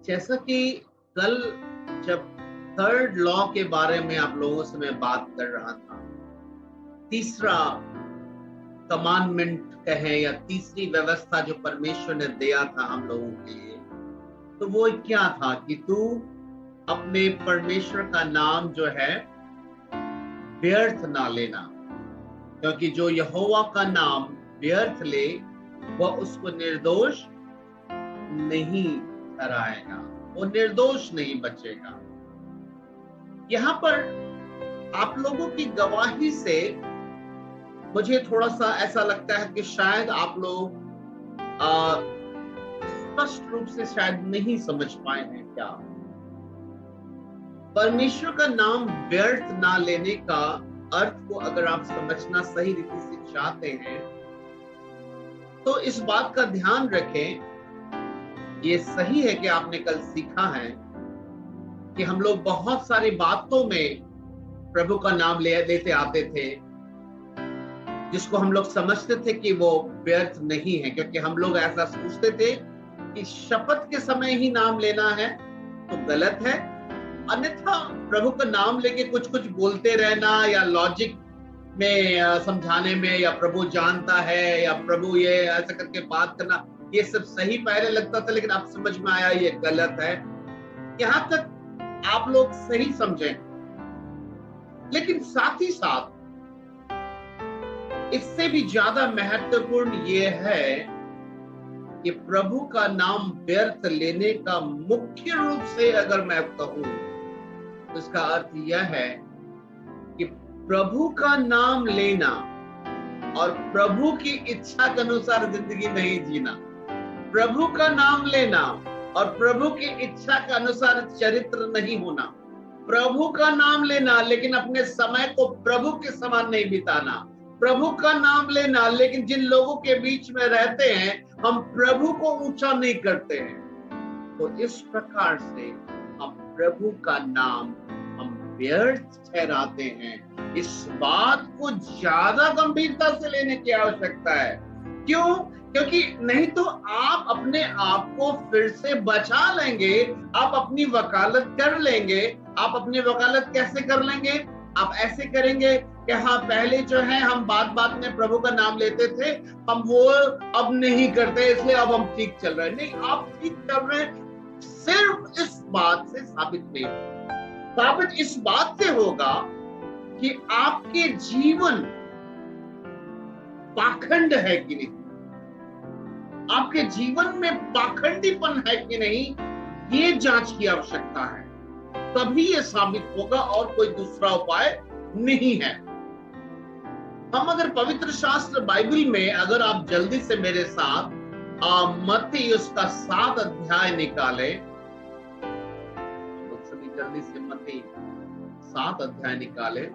जैसा कि कल जब थर्ड लॉ के बारे में आप लोगों से मैं बात कर रहा था, तीसरा कमांडमेंट कहें या तीसरी व्यवस्था जो परमेश्वर ने दिया था हम लोगों के लिए, तो वो क्या था कि तू अपने परमेश्वर का नाम जो है व्यर्थ ना लेना, क्योंकि जो यहोवा का नाम व्यर्थ ले वह उसको निर्दोष नहीं ठहराएगा, वो निर्दोष नहीं बचेगा। यहाँ पर आप लोगों की गवाही से मुझे थोड़ा सा ऐसा लगता है कि शायद आप लोग स्पष्ट रूप से शायद नहीं समझ पाए हैं क्या परमेश्वर का नाम व्यर्थ ना लेने का अर्थ को अगर आप समझना सही रीति से चाहते हैं तो इस बात का ध्यान रखें। ये सही है कि आपने कल सीखा है कि हम लोग बहुत सारी बातों में प्रभु का नाम लेते आते थे, जिसको हम लोग समझते थे कि वो व्यर्थ नहीं है, क्योंकि हम लोग ऐसा सोचते थे कि शपथ के समय ही नाम लेना है तो गलत है, अन्यथा प्रभु का नाम लेके कुछ कुछ बोलते रहना या लॉजिक में समझाने में या प्रभु जानता है या प्रभु ये ऐसा करके बात करना, ये सब सही पहले लगता था, लेकिन अब समझ में आया ये गलत है। यहां तक आप लोग सही समझें, लेकिन साथ ही साथ इससे भी ज्यादा महत्वपूर्ण ये है कि प्रभु का नाम व्यर्थ लेने का मुख्य रूप से अगर मैं कहूं तो इसका अर्थ यह है कि प्रभु का नाम लेना और प्रभु की इच्छा के अनुसार जिंदगी नहीं जीना, प्रभु का नाम लेना और प्रभु की इच्छा के अनुसार चरित्र नहीं होना, प्रभु का नाम लेना लेकिन अपने समय को प्रभु के समान नहीं बिताना, प्रभु का नाम लेना लेकिन जिन लोगों के बीच में रहते हैं हम प्रभु को ऊंचा नहीं करते हैं। तो इस प्रकार से हम प्रभु का नाम हम व्यर्थ ठहराते हैं। इस बात को ज्यादा गंभीरता से लेने की आवश्यकता है। क्यों? क्योंकि नहीं तो आप अपने आप को फिर से बचा लेंगे, आप अपनी वकालत कर लेंगे। आप अपनी वकालत कैसे कर लेंगे? आप ऐसे करेंगे कि हाँ, पहले जो है हम बात बात में प्रभु का नाम लेते थे, हम वो अब नहीं करते, इसलिए अब हम ठीक चल रहे हैं। नहीं, आप ठीक चल रहे हैं सिर्फ इस बात से साबित नहीं होगा। साबित इस बात से होगा कि आपके जीवन पाखंड है कि नहीं, आपके जीवन में पाखंडीपन है कि नहीं, ये जांच की आवश्यकता है। तभी ये साबित होगा और कोई दूसरा उपाय नहीं है। हम अगर पवित्र शास्त्र बाइबल में अगर आप जल्दी से मेरे साथ मत्ती उसका 7 अध्याय निकाले, सभी जल्दी से मत्ती 7 अध्याय निकाले।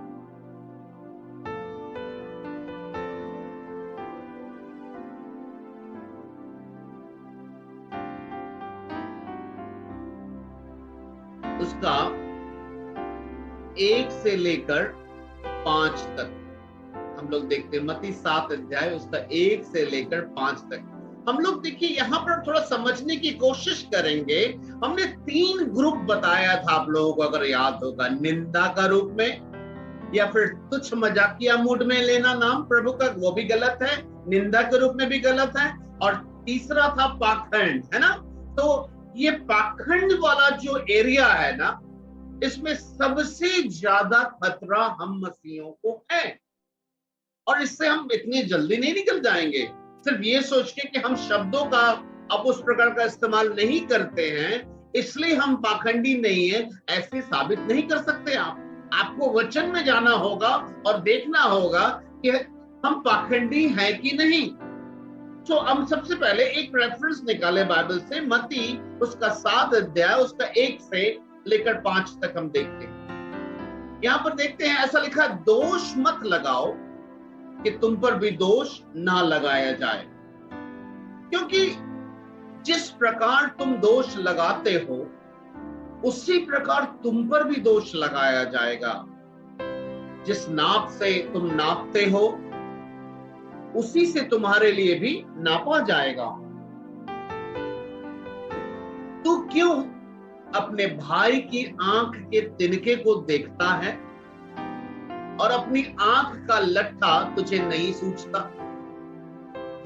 उसका 1 से लेकर 5 तक हम लोग देखते हैं। मत्ती 7 अध्याय उसका 1 से लेकर 5 तक हम लोग देखिए, यहाँ पर थोड़ा समझने की कोशिश करेंगे। हमने 3 ग्रुप बताया था आप लोगों को, अगर याद होगा, निंदा का रूप में या फिर तुच्छ मजाकिया मूड में लेना नाम प्रभु का, वो भी गलत है, निंदा के रूप में भी गलत है, और तीसरा था पाखंड, है ना। तो ये पाखंड वाला जो एरिया है ना, इसमें सबसे ज्यादा खतरा हम मसीहों को है, और इससे हम इतनी जल्दी नहीं निकल जाएंगे। सिर्फ ये सोच के कि हम शब्दों का अब उस प्रकार का इस्तेमाल नहीं करते हैं इसलिए हम पाखंडी नहीं है, ऐसे साबित नहीं कर सकते। आपको वचन में जाना होगा और देखना होगा कि हम पाखंडी हैं कि नहीं। तो हम सबसे पहले एक रेफरेंस निकाले बाइबल से, मत्ती उसका 7 अध्याय उसका 1 से लेकर 5 तक हम देखते हैं। यहां पर देखते हैं, ऐसा लिखा, दोष मत लगाओ कि तुम पर भी दोष ना लगाया जाए, क्योंकि जिस प्रकार तुम दोष लगाते हो उसी प्रकार तुम पर भी दोष लगाया जाएगा। जिस नाप से तुम नापते हो उसी से तुम्हारे लिए भी नापा जाएगा। तू क्यों अपने भाई की आंख के तिनके को देखता है और अपनी आंख का लट्ठा तुझे नहीं सूझता?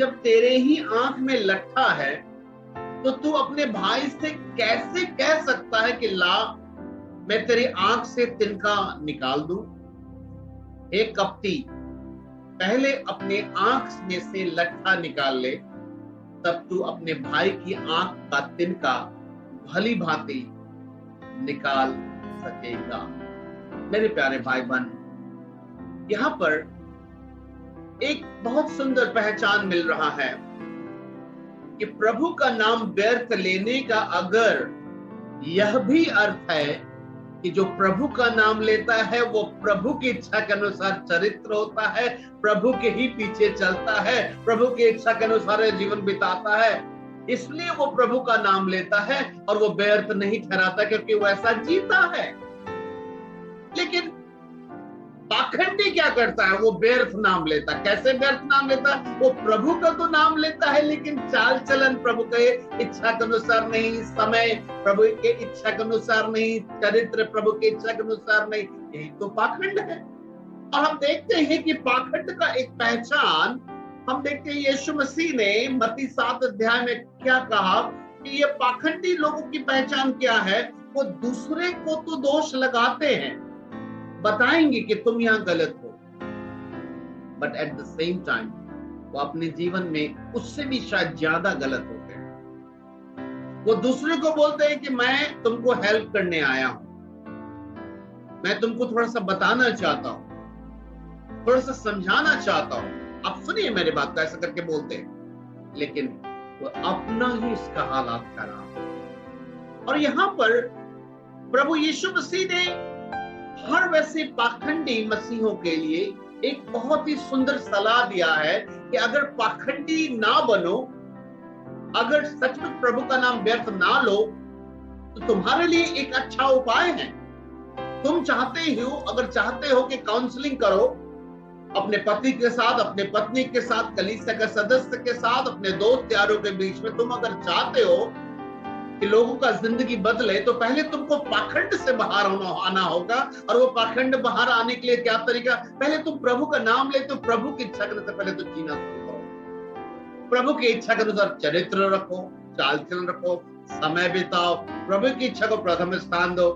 जब तेरे ही आंख में लट्ठा है तो तू अपने भाई से कैसे कह सकता है कि ला मैं तेरी आंख से तिनका निकाल दूं? हे कपटी, पहले अपने आंख में से लट्ठा निकाल ले, तब तू अपने भाई की आंख का तिनका भली भांति निकाल सकेगा। मेरे प्यारे भाई बहन, यहां पर एक बहुत सुंदर पहचान मिल रहा है कि प्रभु का नाम व्यर्थ लेने का अगर यह भी अर्थ है कि जो प्रभु का नाम लेता है वो प्रभु की इच्छा के अनुसार चरित्र होता है, प्रभु के ही पीछे चलता है, प्रभु की इच्छा के अनुसार जीवन बिताता है, इसलिए वो प्रभु का नाम लेता है और वो व्यर्थ नहीं ठहराता क्योंकि वो ऐसा जीता है। लेकिन पाखंडी क्या करता है? वो व्यर्थ नाम लेता है। कैसे व्यर्थ नाम लेता है? वो प्रभु का तो नाम लेता है लेकिन चाल चलन प्रभु के इच्छा के अनुसार नहीं, समय प्रभु के इच्छा के अनुसार नहीं, चरित्र प्रभु के इच्छा के अनुसार नहीं। यही तो पाखंड है। और हम देखते हैं कि पाखंड का एक पहचान हम देखते हैं यीशु मसीह ने मत्ती 7 अध्याय में क्या कहा कि ये पाखंडी लोगों की पहचान क्या है? वो दूसरे को तो दोष लगाते हैं, बताएंगे कि तुम यहां गलत हो, but at the same time वो अपने जीवन में उससे भी शायद ज्यादा गलत होते हैं। वो दूसरे को बोलते हैं कि मैं तुमको हेल्प करने आया हूं, मैं तुमको थोड़ा सा बताना चाहता हूं, थोड़ा सा समझाना चाहता हूं, आप सुनिए मेरी बात को, ऐसा करके बोलते हैं। लेकिन वो अपना ही इसका हालात खराब। और यहां पर प्रभु यीशु मसीह ने हर वैसे पाखंडी मसीहों के लिए एक बहुत ही सुंदर सलाह दिया है कि अगर पाखंडी ना बनो, अगर सचमुच प्रभु का नाम व्यर्थ ना लो, तो तुम्हारे लिए एक अच्छा उपाय है। तुम चाहते हो, अगर चाहते हो कि काउंसलिंग करो अपने पति के साथ, अपने पत्नी के साथ, कलीसिया के सदस्य के साथ, अपने दोस्त यारों के बीच में, तुम अगर चाहते हो कि लोगों का जिंदगी बदले, तो पहले तुमको पाखंड से बाहर आना होगा। और वो पाखंड बाहर आने के लिए क्या तरीका? पहले तुम प्रभु का नाम ले, तो प्रभु की इच्छा करने से पहले तो जीना शुरू करो, प्रभु की इच्छा के अनुसार चरित्र रखो, चाल चलन रखो, समय बिताओ, प्रभु की इच्छा को प्रथम स्थान दो।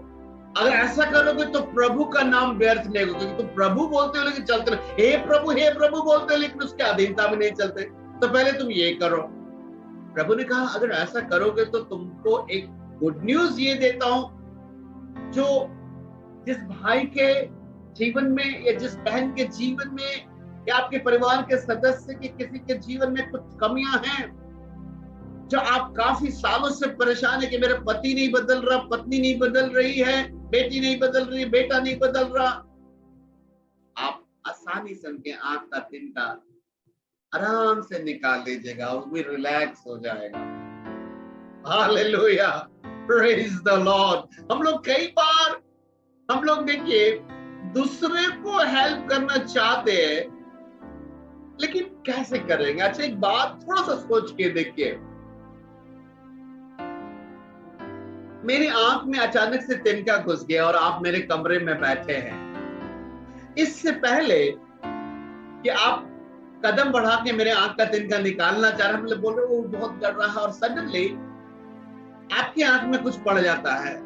अगर ऐसा करोगे तो प्रभु का नाम व्यर्थ नहीं होगा, क्योंकि तुम प्रभु बोलते हो लेकिन चलते रहो, हे प्रभु बोलते हो लेकिन उसके अधीनता में नहीं चलते। तो पहले तुम ये करो। प्रभु ने कहा अगर ऐसा करोगे तो तुमको एक गुड न्यूज ये देता हूं, जो जिस भाई के जीवन में या जिस बहन के जीवन में या आपके परिवार के सदस्य के किसी के जीवन में कुछ कमियां हैं, जो आप काफी सालों से परेशान है कि मेरा पति नहीं बदल रहा, पत्नी नहीं बदल रही है, बेटी नहीं बदल रही, बेटा नहीं बदल रहा, आप आसानी से उनके आंख का तिनका आराम से निकाल लीजिएगा, वो भी रिलैक्स हो जाएगा। Hallelujah, praise the Lord. हम लोग कई बार देखिए दूसरे को हेल्प करना चाहते हैं, लेकिन कैसे करेंगे? अच्छा एक बात थोड़ा सा सोच के देखिए, मेरी आंख में अचानक से तिनका घुस गया और आप मेरे कमरे में बैठे हैं। इससे पहले कि आप कदम बढ़ा के मेरे आंख का तिनका निकालना चाह रहे हैं, बोल रहे वो बहुत डर रहा है, और सडनली आपकी आंख में कुछ पड़ जाता है,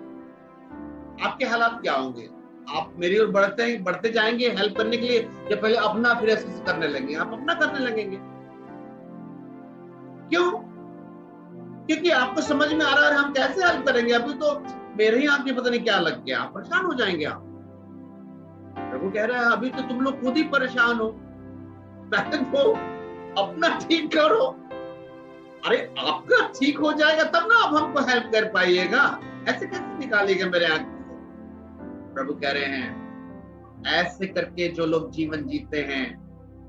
आपके हालात क्या होंगे? आप मेरी ओर बढ़ते जाएंगे हेल्प करने के लिए, या पहले अपना फिर ऐसे करने लगेंगे? आप अपना करने लगेंगे। क्यों? क्योंकि आपको समझ में आ रहा है हम कैसे हेल्प करेंगे, अभी तो मेरे ही आंख में पता नहीं क्या लग गया, आप परेशान हो जाएंगे। आप प्रभु कह रहा है अभी तो तुम लोग खुद ही परेशान हो, पहले तो अपना ठीक करो। अरे आपका ठीक हो जाएगा तब ना आप हमको हेल्प कर पाइएगा, ऐसे कैसे निकालिएगा मेरे आंख से? प्रभु कह रहे हैं ऐसे करके जो लोग जीवन जीते हैं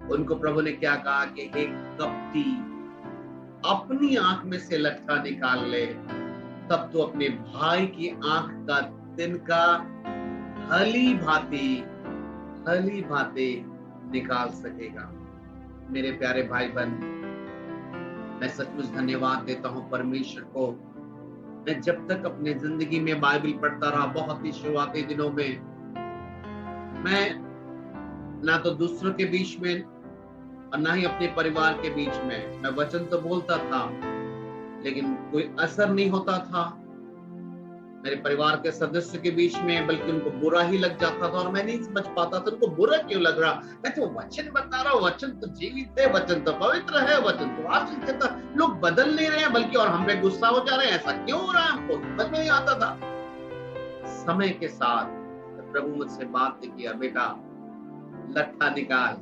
उनको प्रभु ने क्या कहा कि एक कपटी अपनी आंख में से लट्ठा निकाल ले, तब तो अपने भाई की आंख का तिनका भली भांति निकाल सकेगा। मेरे प्यारे भाई बहन, मैं सचमुच धन्यवाद देता हूं परमेश्वर को मैं जब तक अपने जिंदगी में बाइबल पढ़ता रहा, बहुत ही शुरुआती दिनों में, मैं ना तो दूसरों के बीच में और ना ही अपने परिवार के बीच में, मैं वचन तो बोलता था लेकिन कोई असर नहीं होता था मेरे परिवार के सदस्य के बीच में, बल्कि उनको बुरा ही लग जाता था और मैं नहीं समझ पाता था उनको बुरा क्यों लग रहा। मैं तो वचन बता रहा हूँ, वचन तो जीवित है, वचन तो पवित्र है, वचन तो आशीष देता, लोग बदल नहीं रहे हैं बल्कि और हम पे गुस्सा हो जा रहे हैं, ऐसा क्यों हो रहा है, हमको समझ में नहीं आता था। समय के साथ प्रभु मुझसे बात किया, बेटा लट्ठा निकाल,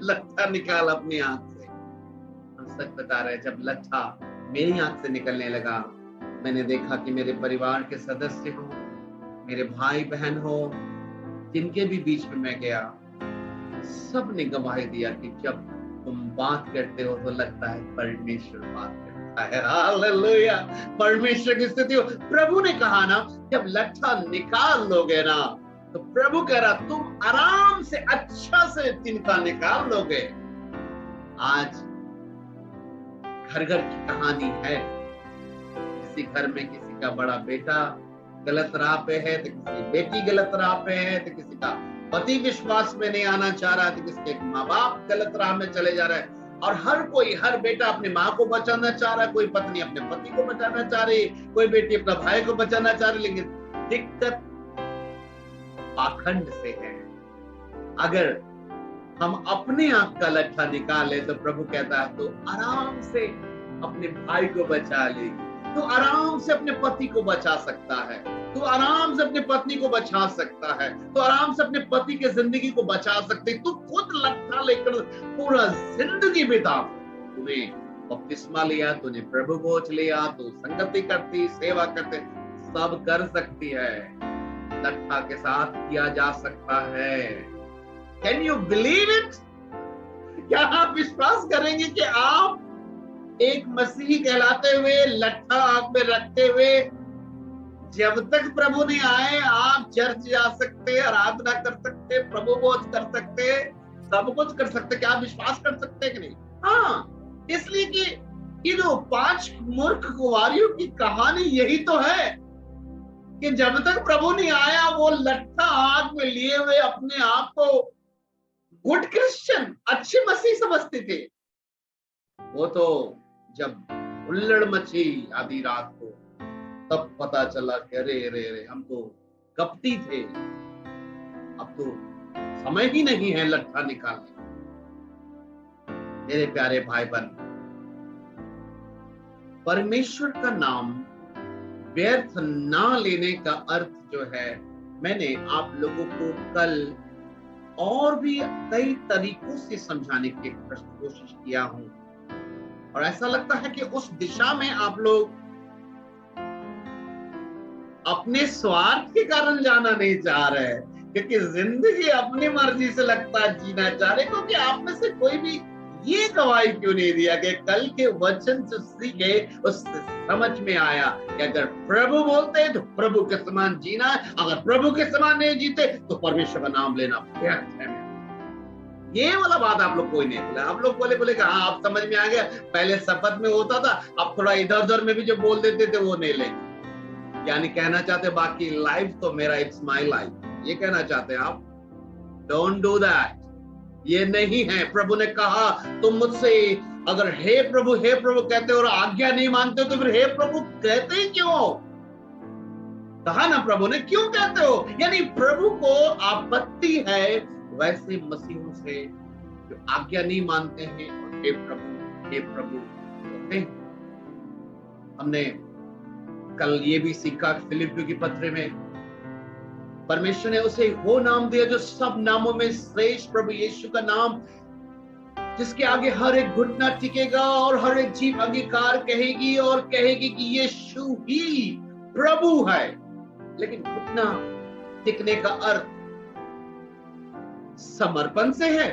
लट्ठा निकाल अपनी आंख से। हम सच बता रहे हैं, जब लट्ठा मेरी आंख से निकलने लगा, मैंने देखा कि मेरे परिवार के सदस्य हो, मेरे भाई बहन हो, जिनके भी बीच में मैं गया, सब ने गवाही दिया कि जब तुम बात करते हो तो लगता है परमेश्वर बात करता है। हालेलुया, परमेश्वर की स्तुति हो। प्रभु ने कहा ना, जब लट्ठा निकाल लोगे ना, तो प्रभु कह रहा तुम आराम से अच्छा से तिनका निकाल लोगे। आज घर घर की कहानी है, किसी घर में किसी का बड़ा बेटा गलत राह पे है, तो किसी बेटी गलत राह पे है, तो किसी का पति विश्वास में नहीं आना चाह रहा है, तो किसी के माँ बाप गलत राह में चले जा रहे हैं। और हर बेटा अपनी माँ को बचाना चाह रहा है, कोई पत्नी अपने पति को बचाना चाह रही, कोई बेटी अपना भाई को बचाना चाह रही, लेकिन दिक्कत पाखंड से है। अगर हम अपने आंख का लट्ठा निकाले तो प्रभु कहता है तो आराम से अपने भाई को बचा ले, तो आराम से अपने पति को बचा सकता है, तो आराम से अपनी पत्नी को बचा सकता है, तो आराम से अपने पति के जिंदगी को बचा सकते। तू खुद लट्ठा लेकर पूरा जिंदगी बिता, तूने बपतिस्मा लिया, तूने प्रभु खोज लिया, तू संगति करती, सेवा करते, सब कर सकती है, लट्ठा के साथ किया जा सकता है। Can you believe it? क्या आप विश्वास करेंगे कि आप एक मसीही कहलाते हुए, लट्ठा आंख में रखते हुए, जब तक प्रभु नहीं आए आप चर्च जा सकते, आराधना कर सकते, प्रभु बोझ कर सकते, सब कुछ कर सकते? क्या आप विश्वास कर सकते कि नहीं? हाँ, इसलिए कि ये जो 5 मूर्ख कुंवारियों की कहानी यही तो है कि जब तक प्रभु नहीं आया वो लट्ठा हाथ में लिए हुए अपने आप को गुड क्रिश्चियन, अच्छी मसीह समझते थे। वो तो जब हुल्लड़ मची आधी रात को, तब पता चला कि अरे हम तो कपटी थे, अब तो समय ही नहीं है लट्ठा निकालने। मेरे प्यारे भाई बहन, परमेश्वर का नाम व्यर्थ ना लेने का अर्थ जो है, मैंने आप लोगों को कल और भी कई तरीकों से समझाने की कोशिश किया हूं, और ऐसा लगता है कि उस दिशा में आप लोग अपने स्वार्थ के कारण जाना नहीं चाह रहे, क्योंकि जिंदगी अपनी मर्जी से लगता है जीना चाह रहे, क्योंकि आप में से कोई भी ये गवाही क्यों नहीं दिया कि कल के वचन से सीखे, उससे समझ में आया कि अगर प्रभु बोलते हैं तो प्रभु के समान जीना है, अगर प्रभु के समान नहीं जीते तो परमेश्वर का नाम लेना व्यर्थ है। ये वाला बात आप लोग कोई नहीं बोला। आप लोग बोले कि हाँ आप समझ में आ गया, पहले शपथ में होता था, अब थोड़ा इधर उधर में भी जो बोल देते थे वो नहीं ले, यानी कहना चाहते बाकी लाइफ तो मेरा, इट्स माय लाइफ, ये कहना चाहते हैं आप। डोंट डू दैट, ये नहीं है। प्रभु ने कहा तुम मुझसे अगर हे प्रभु कहते हो और आज्ञा नहीं मानते हो तो फिर हे प्रभु कहते ही क्यों? कहा ना प्रभु ने, क्यों कहते हो? यानी प्रभु को आपत्ति है वैसे मसीहों से जो आज्ञा नहीं मानते हैं और हे प्रभु कहते हैं। हमने कल ये भी सीखा, फिलिपियों की पत्र में परमेश्वर ने उसे वो नाम दिया जो सब नामों में श्रेष्ठ, प्रभु यीशु का नाम, जिसके आगे हर एक घुटना टिकेगा और हर एक जीभ अंगीकार कहेगी और कहेगी कि यीशु ही प्रभु है। लेकिन घुटना टिकने का अर्थ समर्पण से है,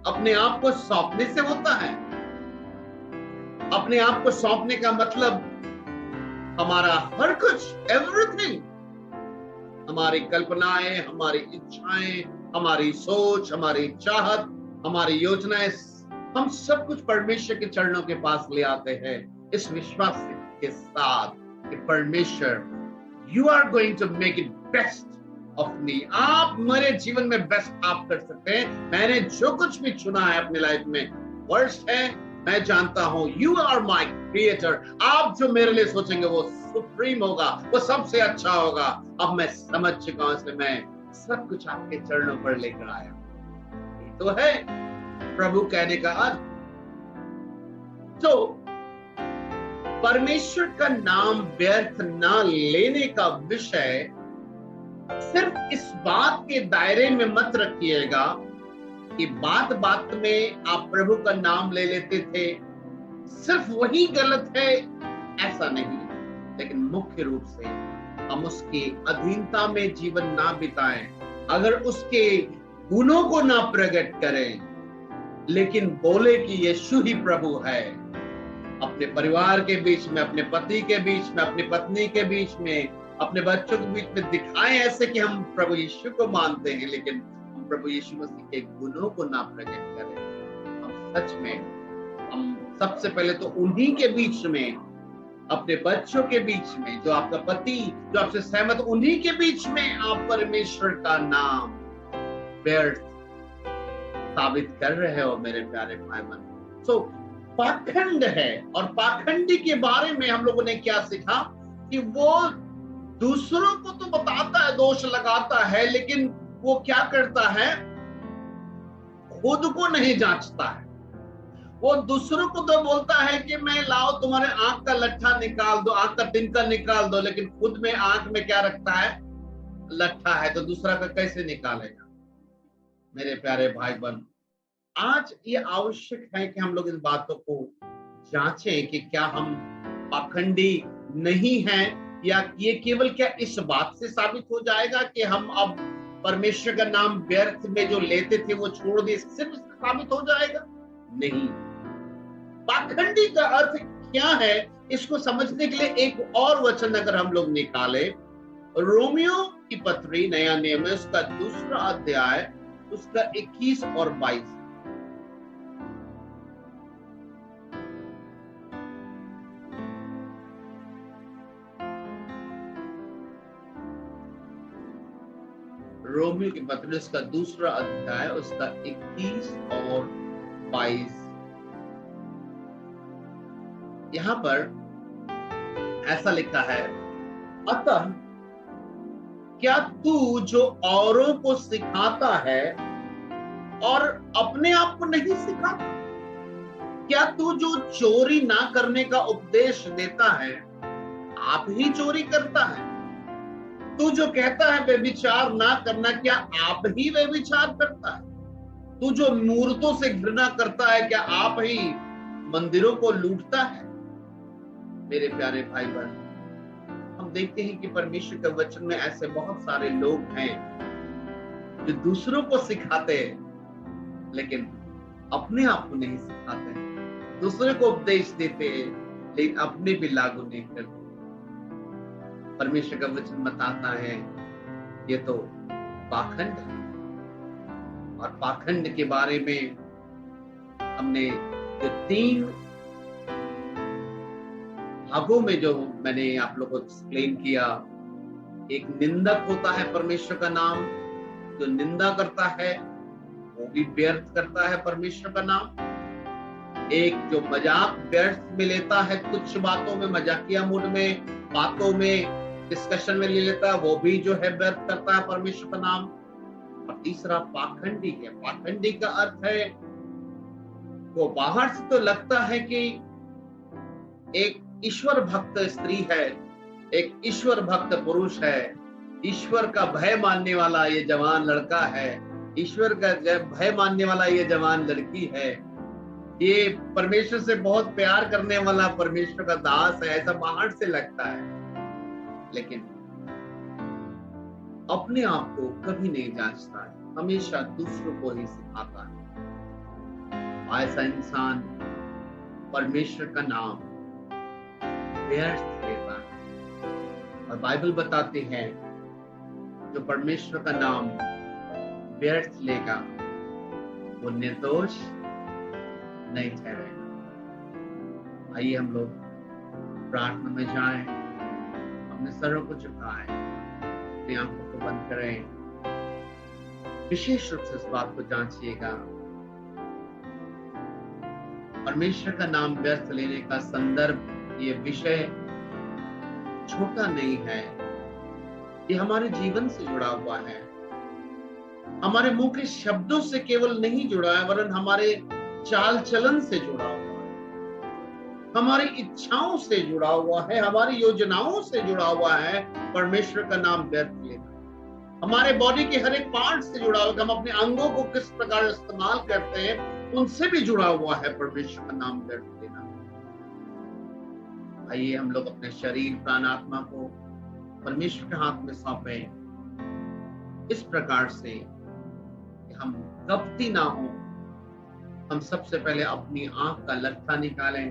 अपने आप को सौंपने से होता है। अपने आप को सौंपने का मतलब हमारा हर कुछ, एवरीथिंग, हमारी कल्पनाएं, हमारी इच्छाएं, हमारी सोच, हमारी चाहत, हमारी योजनाएं, हम सब कुछ परमेश्वर के चरणों के पास ले आते हैं इस विश्वास के साथ कि परमेश्वर, you are going to make it best of me. आप मेरे जीवन में बेस्ट आप कर सकते हैं। मैंने जो कुछ भी चुना है अपनी लाइफ में वर्स्ट है, मैं जानता हूं यू आर माई क्रिएटर। आप जो मेरे लिए सोचेंगे वो सुप्रीम होगा, वो सबसे अच्छा होगा। अब मैं समझ चुका हूं, इसलिए मैं सब कुछ आपके चरणों पर लेकर आया। ये तो है प्रभु कहने का अर्थ। तो परमेश्वर का नाम व्यर्थ ना लेने का विषय सिर्फ इस बात के दायरे में मत रखिएगा कि बात बात में आप प्रभु का नाम ले लेते थे, सिर्फ वही गलत है, ऐसा नहीं। लेकिन मुख्य रूप से हम उसकी अधीनता में जीवन ना बिताएं, अगर उसके गुणों को ना प्रकट करें, लेकिन बोले कि यीशु ही प्रभु है। अपने परिवार के बीच में, अपने पति के बीच में, अपनी पत्नी के बीच में, अपने बच्चों के बीच में दिखाएं ऐसे कि हम प्रभु यीशु को मानते हैं, लेकिन हम प्रभु यीशु मसीह के गुणों को ना प्रकट करें। हम सच में, हम सबसे पहले तो उन्हीं के बीच में, अपने बच्चों के बीच में, जो आपका पति, जो आपसे सहमत, उन्हीं के बीच में आप परमेश्वर का नाम व्यर्थ साबित कर रहे हो मेरे प्यारे भाई बहन। सो पाखंड है, और पाखंडी के बारे में हम लोगों ने क्या सीखा कि वो दूसरों को तो बताता है, दोष लगाता है, लेकिन वो क्या करता है, खुद को नहीं जांचता है। वो दूसरों को तो बोलता है कि मैं लाओ तुम्हारे आंख का लट्ठा निकाल दो, आंख का तिनका निकाल दो, लेकिन खुद में आंख में क्या रखता है, लट्ठा है, तो दूसरा का कैसे निकालेगा। मेरे प्यारे भाई बहन, आज ये आवश्यक है कि हम लोग इस बातों को जांचें कि क्या हम पाखंडी नहीं हैं, या ये केवल क्या इस बात से साबित हो जाएगा कि हम अब परमेश्वर का नाम व्यर्थ में जो लेते थे वो छोड़ दिए, सिर्फ साबित हो जाएगा? नहीं। पाखंडी का अर्थ क्या है, इसको समझने के लिए एक और वचन अगर हम लोग निकाले, रोमियो की पत्री नया नियम है, उसका 2 अध्याय, उसका 21 और 22। रोमियो की पत्री उसका 2 अध्याय, उसका 21 और 22। यहां पर ऐसा लिखा है, अतः क्या तू जो औरों को सिखाता है और अपने आप को नहीं सिखाता? क्या तू जो चोरी ना करने का उपदेश देता है, आप ही चोरी करता है? तू जो कहता है व्यभिचार ना करना, क्या आप ही व्यभिचार करता है? तू जो मूर्तों से घृणा करता है, क्या आप ही मंदिरों को लूटता है? मेरे प्यारे भाई बहन, हम देखते हैं कि परमेश्वर के वचन में ऐसे बहुत सारे लोग हैं जो दूसरों को सिखाते हैं, लेकिन अपने आप को नहीं सिखाते हैं। दूसरे को उपदेश देते हैं, लेकिन अपने भी लागू नहीं करते। परमेश्वर का वचन बताता है ये तो पाखंड है। और पाखंड के बारे में हमने जो 3 भागों में जो मैंने आप लोगों को एक्सप्लेन किया, एक निंदक होता है परमेश्वर का नाम, जो निंदा करता है वो भी व्यर्थ करता है परमेश्वर का नाम। एक जो मजाक व्यर्थ में लेता है, तुच्छ बातों में, मजाकिया मूड में, बातों में, डिस्कशन में ले लेता है, वो भी जो है व्यर्थ करता है परमेश्वर का नाम। और तीसरा पाखंडी है। पाखंडी का अर्थ है वो बाहर से तो लगता है कि एक ईश्वर भक्त स्त्री है, एक ईश्वर भक्त पुरुष है, ईश्वर का भय मानने वाला ये जवान लड़का है, ईश्वर का भय मानने वाला ये जवान लड़की है, ये परमेश्वर से बहुत प्यार करने वाला परमेश्वर का दास है, ऐसा बाहर से लगता है, लेकिन अपने आप को कभी नहीं जांचता है, हमेशा दूसरों को ही सिखाता है। ऐसा इंसान परमेश्वर का नाम व्यर्थ लेता है। और बाइबल बताती है जो परमेश्वर का नाम व्यर्थ लेगा वो निर्दोष नहीं ठहरेगा। आइए हम लोग प्रार्थना में जाएं, अपने सरों को झुकाएं, अपनी आंखों को बंद करें। विशेष रूप से इस बात को जांचिएगा, परमेश्वर का नाम व्यर्थ लेने का संदर्भ, ये विषय छोटा नहीं है, ये हमारे जीवन से जुड़ा हुआ है। हमारे मुंह के शब्दों से केवल नहीं जुड़ा है, वरन हमारे चाल चलन से जुड़ा हुआ है, हमारी इच्छाओं से जुड़ा हुआ है, हमारी योजनाओं से जुड़ा हुआ है। परमेश्वर का नाम व्यर्थ लेना हमारे बॉडी के हर एक पार्ट से जुड़ा हुआ है। हम अपने अंगों को किस प्रकार इस्तेमाल करते हैं, उनसे भी जुड़ा हुआ है परमेश्वर का नाम व्यर्थ लेना। आइए हम लोग अपने शरीर, प्राण, आत्मा को परमेश्वर के हाथ में सौंपें इस प्रकार से कि हम कपटी ना हो। हम सबसे पहले अपनी आंख का लट्ठा निकालें।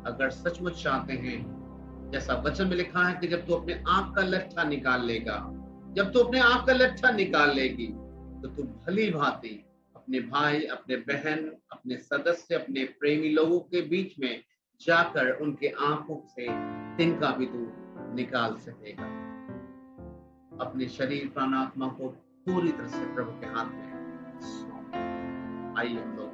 अगर सचमुच चाहते हैं, जैसा वचन में लिखा है कि जब तू अपने आंख का लट्ठा निकाल लेगा, जब तू अपने आंख का लट्ठा निकाल लेगी, तो तू भली भांति अपने भाई, अपने बहन, अपने सदस्य, अपने प्रेमी लोगों के बीच में जाकर उनके आंखों से तिनका भी तू निकाल सकेगा। अपने शरीर, प्राण, आत्मा को पूरी तरह से प्रभु के हाथ में सौंप। आइए हम लोग